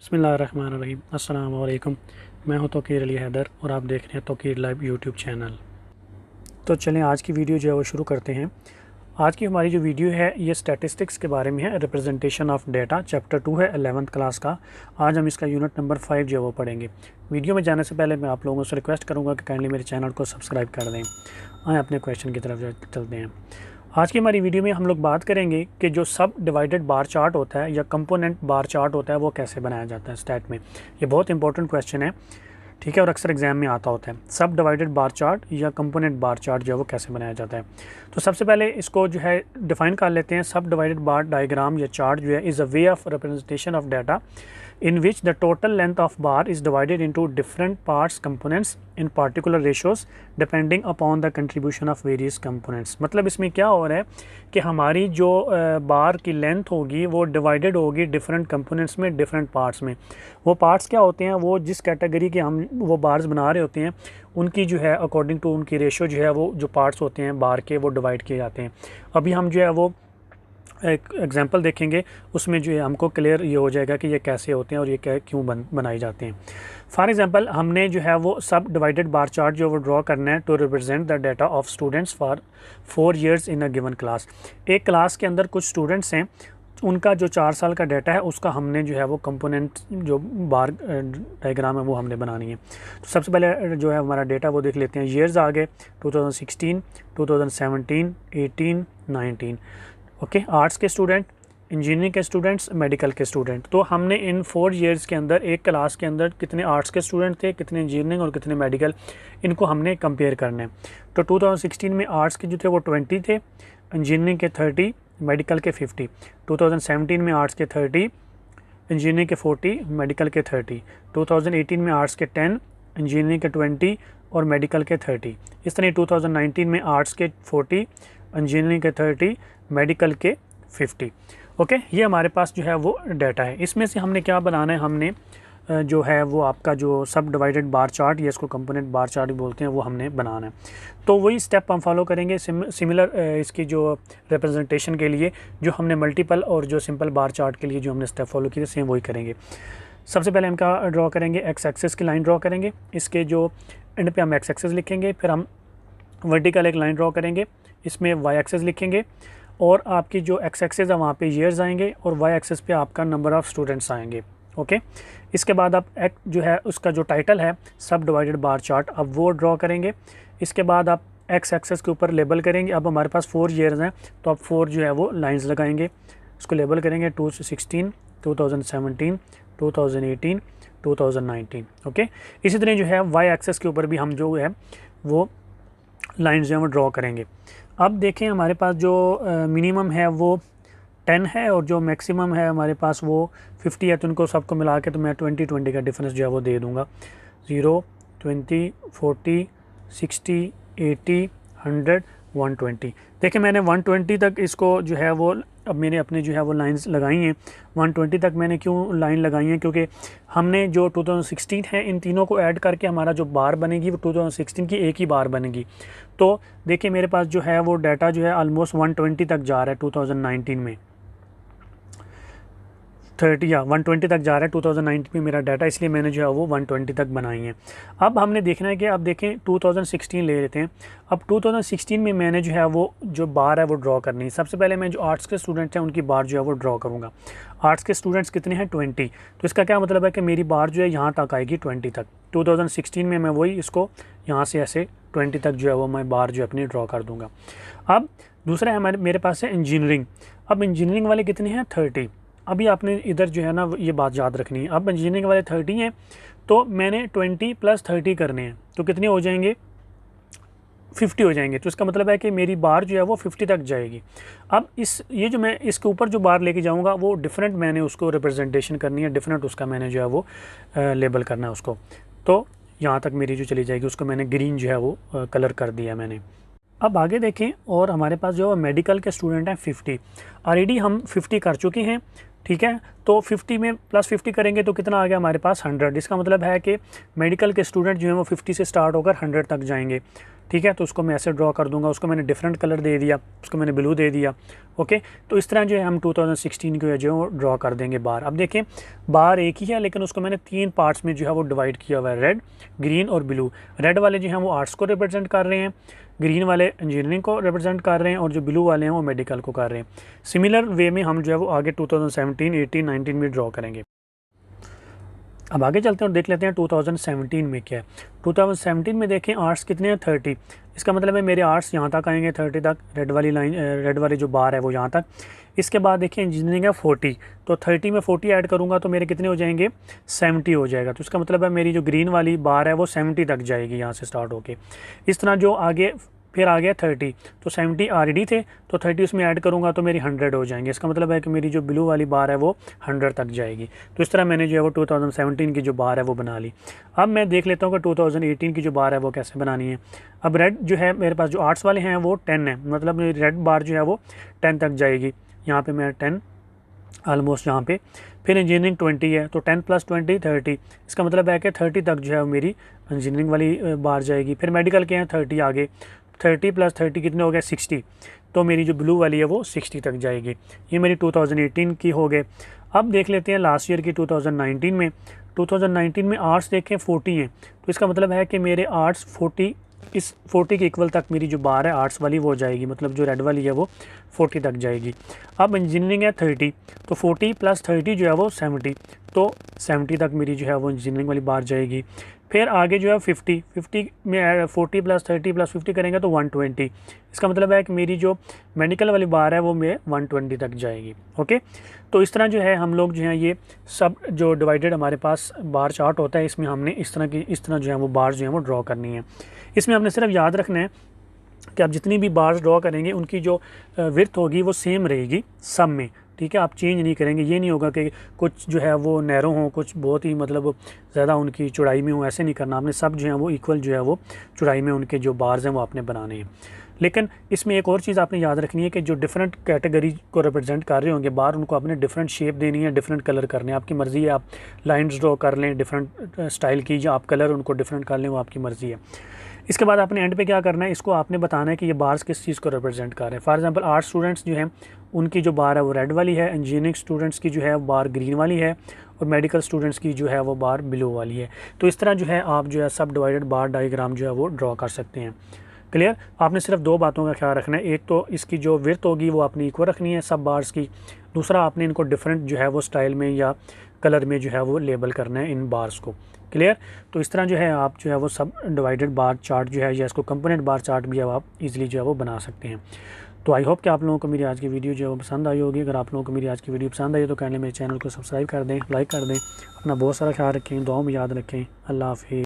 बिस्मिल्लाहिर्रहमानिर्रहीम। अस्सलाम वालेकुम। मैं हूं तौकीर अली हैदर और आप देख रहे हैं तौकीर लाइव यूट्यूब चैनल। तो चलें आज की वीडियो जो है वो शुरू करते हैं। आज की हमारी जो वीडियो है ये स्टैटिस्टिक्स के बारे में है, रिप्रेजेंटेशन ऑफ डेटा, चैप्टर 2 है 11th क्लास का। आज हम इसका यूनिट नंबर 5 जो है वो पढ़ेंगे। वीडियो में जाने से पहले मैं आप लोगों से रिक्वेस्ट करूँगा कि काइंडली मेरे चैनल को सब्सक्राइब कर दें। आए अपने क्वेश्चन की तरफ चलते हैं। आज की हमारी वीडियो में हम लोग बात करेंगे कि जो सब डिवाइडेड बार चार्ट होता है या कंपोनेंट बार चार्ट होता है वो कैसे बनाया जाता है स्टैट में। ये बहुत इंपॉर्टेंट क्वेश्चन है, ठीक है, और अक्सर एग्जाम में आता होता है। सब डिवाइडेड बार चार्ट या कंपोनेंट बार चार्ट जो है वो कैसे बनाया जाता है। तो सबसे पहले इसको जो है डिफाइन कर लेते हैं। सब डिवाइडेड बार डायग्राम या चार्ट जो है is a way of representation of data in which the total length of bar is divided into different parts components in particular ratios depending upon the contribution of various components। मतलब इसमें क्या हो रहा है कि हमारी जो बार की लेंथ होगी वो डिवाइडेड होगी डिफरेंट कंपोनेंट्स में, डिफरेंट पार्ट्स में। वो पार्ट्स क्या होते हैं, वो जिस कैटेगरी के हम वो बार्स बना रहे होते हैं उनकी जो है अकॉर्डिंग टू उनकी रेशो जो है वो जो पार्ट्स होते हैं बार के वो डिवाइड किए जाते हैं। अभी हम जो है वो एक एग्जांपल देखेंगे, उसमें जो है हमको क्लियर ये हो जाएगा कि ये कैसे होते हैं और ये क्या क्यों बनाए जाते हैं। फॉर एग्जांपल हमने जो है वो सब डिवाइडेड बार चार्ट जो वो ड्रॉ करना है to represent the data of students for 4 years in a given class. एक क्लास के अंदर कुछ स्टूडेंट्स हैं, उनका जो 4 साल का डाटा है उसका हमने जो है वो कंपोनेंट जो बार डायग्राम है वो हमने बनानी है। तो सबसे पहले जो है हमारा डाटा वो देख लेते हैं। ईयर्स आ गए 2016, 2017, 18, 19। ओके, आर्ट्स के स्टूडेंट, इंजीनियरिंग के स्टूडेंट्स, मेडिकल के स्टूडेंट। तो हमने इन 4 years के अंदर एक क्लास के अंदर कितने आर्ट्स के स्टूडेंट थे, कितने इंजीनियरिंग और कितने मेडिकल, इनको हमने कंपेयर करना है। तो 2016 में आर्ट्स के जो थे वो 20 थे, इंजीनियरिंग के 30, मेडिकल के 50। 2017 में आर्ट्स के 30, इंजीनियरिंग के 40, मेडिकल के 30। 2018 में आर्ट्स के 10, इंजीनियरिंग के 20 और मेडिकल के 30। इस तरह 2019 में आर्ट्स के 40, इंजीनियरिंग के 30, मेडिकल के 50। ओके, ये हमारे पास जो है वो डाटा है। इसमें से हमने क्या बनाना है, हमने जो है वो आपका जो सब डिवाइडेड बार चार्ट या इसको कंपोनेंट बार चार्ट भी बोलते हैं वो हमने बनाना है। तो वही स्टेप हम फॉलो करेंगे सिमिलर इसकी जो रिप्रेजेंटेशन के लिए जो हमने मल्टीपल और जो सिंपल बार चार्ट के लिए जो हमने स्टेप फॉलो किए सेम वही करेंगे। सबसे पहले हम क्या ड्रॉ करेंगे, एक्स एक्सेस की लाइन ड्रॉ करेंगे। इसके जो एंड पे हम एक्स एक्सेस लिखेंगे, फिर हम वर्टिकल एक लाइन ड्रॉ करेंगे, इसमें वाई एक्सेस लिखेंगे और आपकी जो एक्स एक्सेस है वहाँ पे ईयर्स आएंगे और वाई एक्सेस पे आपका नंबर ऑफ़ स्टूडेंट्स आएंगे। ओके, इसके बाद आप एक जो है उसका जो टाइटल है सब डिवाइडेड बार चार्ट, अब वो ड्रॉ करेंगे। इसके बाद आप एक्स एक्सेस के ऊपर लेबल करेंगे। अब हमारे पास 4 years हैं तो आप 4 जो है वो लाइंस लगाएंगे, उसको लेबल करेंगे 2016, 2017, 2018, 2019। ओके, इसी तरह जो है वाई एक्सेस के ऊपर भी हम जो है वो लाइंस जो है वो ड्रॉ करेंगे। अब देखें हमारे पास जो मिनिमम है वो 10 है और जो मैक्सिमम है हमारे पास वो 50 है। तो उनको सबको मिला के तो मैं 20 का डिफरेंस जो है वो दे दूँगा। 0, 20, 40, 60, 80, 100, 120। देखिए मैंने 120 तक इसको जो है वो अब मैंने अपने जो है वो लाइंस लगाई हैं। 120 तक मैंने क्यों लाइन लगाई हैं, क्योंकि हमने जो 2016 है इन तीनों को ऐड करके हमारा जो बार बनेगी वो 2016 की एक ही बार बनेगी। तो देखिए मेरे पास जो है वो डाटा जो है ऑलमोस्ट 120 तक जा रहा है 2019 में, 30 या 120 तक जा रहा है 2019 में मेरा डाटा, इसलिए मैंने जो है वो 120 तक बनाई है। अब हमने देखना है कि अब देखें 2016 ले लेते हैं। अब 2016 में मैंने जो है वो जो बार है वो ड्रॉ करनी है। सबसे पहले मैं जो आर्ट्स के स्टूडेंट्स हैं उनकी बार जो है वो ड्रॉ करूँगा। आर्ट्स के स्टूडेंट्स कितने हैं, 20। तो इसका क्या मतलब है कि मेरी बार जो है यहाँ तक आएगी 20 तक। 2016 में मैं वही इसको यहाँ से ऐसे 20 तक जो है वो मैं बार जो अपनी ड्रॉ कर दूँगा। अब दूसरा है मेरे पास है इंजीनियरिंग। अब इंजीनियरिंग वाले कितने हैं, 30। अभी आपने इधर जो है ना ये बात याद रखनी है। अब इंजीनियरिंग वाले 30 हैं तो मैंने 20 + 30 करने हैं, तो कितने हो जाएंगे, 50 हो जाएंगे। तो इसका मतलब है कि मेरी बार जो है वो 50 तक जाएगी। अब ये जो मैं इसके ऊपर जो बार लेके जाऊंगा वो डिफरेंट मैंने उसको रिप्रेजेंटेशन करनी है, डिफरेंट उसका मैंने जो है वो लेबल करना है उसको। तो यहाँ तक मेरी जो चली जाएगी उसको मैंने ग्रीन जो है वो कलर कर दिया मैंने। अब आगे देखें और हमारे पास जो मेडिकल के स्टूडेंट हैं 50, ऑलरेडी हम 50 कर चुके हैं, ठीक है। तो 50 में +50 करेंगे तो कितना आ गया हमारे पास 100। इसका मतलब है कि मेडिकल के स्टूडेंट जो हैं वो 50 से स्टार्ट होकर 100 तक जाएंगे, ठीक है। तो उसको मैं ऐसे ड्रॉ कर दूंगा, उसको मैंने डिफरेंट कलर दे दिया, उसको मैंने ब्लू दे दिया। ओके, तो इस तरह जो है हम 2016 को जो है ड्रॉ कर देंगे बार। अब देखें बार एक ही है, लेकिन उसको मैंने 3 पार्ट्स में जो है वो डिवाइड किया हुआ है, रेड, ग्रीन और ब्लू। रेड वाले जो हैं वो आर्ट्स को रिप्रेजेंट कर रहे हैं, ग्रीन वाले इंजीनियरिंग को रिप्रेजेंट कर रहे हैं, और जो ब्लू वाले हैं वो मेडिकल को कर रहे हैं। सिमिलर वे में हम जो है वो आगे 2017, 18, 19 में ड्रॉ करेंगे। अब आगे चलते हैं और देख लेते हैं 2017 में क्या है। 2017 में देखें आर्ट्स कितने हैं, 30। इसका मतलब है मेरे आर्ट्स यहाँ तक आएंगे 30 तक, रेड वाली लाइन, रेड वाली जो बार है वो यहाँ तक। इसके बाद देखिए इंजीनियरिंग है 40, तो 30 में 40 ऐड करूँगा तो मेरे कितने हो जाएंगे, 70 हो जाएगा। तो इसका मतलब है मेरी जो ग्रीन वाली बार है वो 70 तक जाएगी यहाँ से स्टार्ट होके। इस तरह जो आगे फिर आ गया 30, तो 70 ऑलरेडी थे, तो 30 उसमें ऐड करूँगा तो मेरी 100 हो जाएंगे। इसका मतलब है कि मेरी जो ब्लू वाली बार है वो 100 तक जाएगी। तो इस तरह मैंने जो है वो 2017 की जो बार है वो बना ली। अब मैं देख लेता हूँ कि 2018 की जो बार है वो कैसे बनानी है। अब रेड जो है मेरे पास जो आर्ट्स वाले हैं वो 10 है, मतलब मेरी रेड बार जो है वो 10 तक जाएगी। यहाँ पर मैं 10 ऑलमोस्ट यहाँ पे। फिर इंजीनियरिंग 20 है, तो 10 + 20 30। इसका मतलब है कि 30 तक जो है मेरी इंजीनियरिंग वाली बार जाएगी। फिर मेडिकल के हैं 30 आगे, 30 + 30 कितने हो गए, 60। तो मेरी जो ब्लू वाली है वो 60 तक जाएगी। ये मेरी 2018 की हो गए। अब देख लेते हैं लास्ट ईयर की 2019 में। 2019 में आर्ट्स देखें 40 हैं, तो इसका मतलब है कि मेरे आर्ट्स 40, इस 40 के इक्वल तक मेरी जो बार है आर्ट्स वाली वो जाएगी, मतलब जो रेड वाली है वो 40 तक जाएगी। अब इंजीनियरिंग है 30, तो 40 + 30 जो है वो 70, तो 70 तक मेरी जो है वो इंजीनियरिंग वाली बार जाएगी। फिर आगे जो है 50 में 40 + 30 + 50 करेंगे तो 120। इसका मतलब है कि मेरी जो मेडिकल वाली बार है वो मेरे 120 तक जाएगी। ओके, तो इस तरह जो है हम लोग जो है ये सब जो डिवाइडेड हमारे पास बार चार्ट होता है, इसमें हमने इस तरह जो है वो बार जो है वो ड्रॉ करनी है। इसमें हमने सिर्फ याद रखना है कि आप जितनी भी बार्स ड्रॉ करेंगे उनकी जो विड्थ होगी वो सेम रहेगी सब में, ठीक है। आप चेंज नहीं करेंगे, ये नहीं होगा कि कुछ जो है वो नैरो हो, कुछ बहुत ही मतलब ज़्यादा उनकी चौड़ाई में हो, ऐसे नहीं करना। आपने सब जो है वो इक्वल जो है वो चौड़ाई में उनके जो बार्स हैं वो आपने बनाने हैं। लेकिन इसमें एक और चीज़ आपने याद रखनी है कि जो डिफरेंट कैटेगरी को रिप्रेजेंट कर रहे होंगे बार, उनको आपने डिफरेंट शेप देनी है, डिफरेंट कलर करने हैं। आपकी मर्ज़ी है, आप लाइन्स ड्रॉ कर लें डिफरेंट स्टाइल की, या आप कलर उनको डिफरेंट कर लें, वो आपकी मर्ज़ी है। इसके बाद आपने एंड पे क्या करना है, इसको आपने बताना है कि ये बार्स किस चीज़ को रिप्रेजेंट कर रहे हैं। फॉर एग्जांपल आर्ट्स स्टूडेंट्स जो हैं उनकी जो बार है वो रेड वाली है, इंजीनियरिंग स्टूडेंट्स की जो है बार ग्रीन वाली है, और मेडिकल स्टूडेंट्स की जो है वो बार ब्लू वाली है। तो इस तरह जो है आप जो है सब डिवाइडेड बार डायग्राम जो है वो ड्रॉ कर सकते हैं। क्लियर। आपने सिर्फ 2 बातों का ख्याल रखना है, एक तो इसकी जो विड्थ होगी वो आपने इक्वल रखनी है सब बार्स की, दूसरा आपने इनको डिफरेंट जो है वो स्टाइल में या कलर में जो है वो लेबल करना है इन बार्स को। क्लियर। तो इस तरह जो है आप जो है वो सब डिवाइडेड बार चार्ट जो है या इसको कंपोनेंट बार चार्ट भी आप इजीली जो है वो बना सकते हैं। तो आई होप कि आप लोगों को मेरी आज की वीडियो जो है वो पसंद आई होगी। अगर आप लोगों को मेरी आज की वीडियो पसंद आई तो काइंडली मेरे चैनल को सब्सक्राइब कर दें, लाइक कर दें। अपना बहुत सारा ख्याल रखें, दुआओं में याद रखें। अल्लाह हाफिज़।